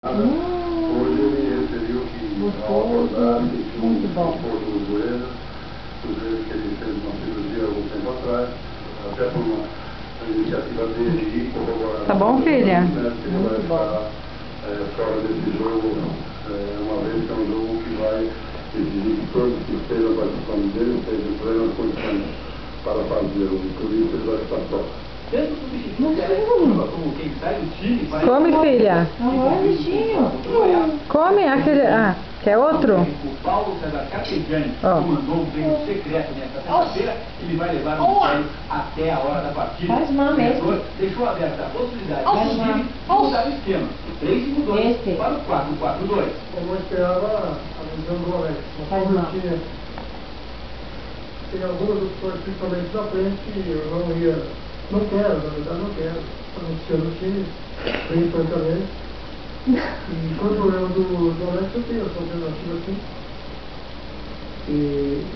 Hoje ele referiu que ao acordar ele tinha um conforto no joelho, os joelhos que ele fez uma cirurgia há algum tempo atrás, até por uma iniciativa dele e corroborar. Tá bom, filha? Que ele vai ficar fora desse jogo, uma vez que é um jogo que vai exigir que todos que estejam participando dele estejam em plenas condições para fazê-lo, por isso ele vai ficar fora. Come, filha. Come aquele. Ah, quer outro? O Paulo César Carpegiani mandou um treino secreto nesta sexta-feira. Ele vai levar o mistério até a hora da partida. Faz mal mesmo. Deixou aberta a possibilidade de mudar o esquema. 3-5-2 para o 4-4-2. Como eu esperava, a visão do Alex, tem algumas opções, principalmente na frente, que eu não quero, na verdade não quero, anunciando o time, bem francamente. E quanto ao problema do Alex, eu tenho essa alternativa aqui. E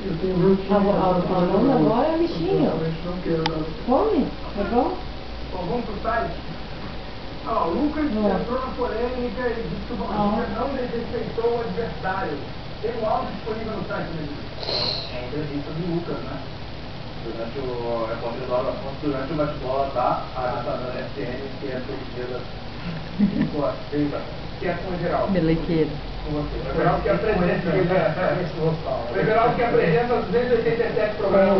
eu tenho meu time. Agora é bichinho. Não quero dar. Come, tá bom? Bom, vamos pro site. O Lucas entrou na polêmica e disse que o Valdívia não desrespeitou o adversário. Tem um áudio disponível no site, né? É a entrevista do Lucas, né? Durante o repórter do Afonso, durante o bate-bola da apresentadora SN, que é a torcida Que é com o Geraldo. Melequeiro. Com você. O Geraldo que apresenta. O Geraldo que apresenta os 287 programas.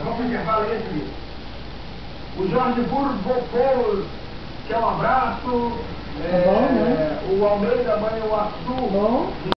Vamos intervalo aí, Felipe. O Jorge Burros Bopoulos, que é um abraço. Tá bom, né? O Almeida Manhuaçu. Bom.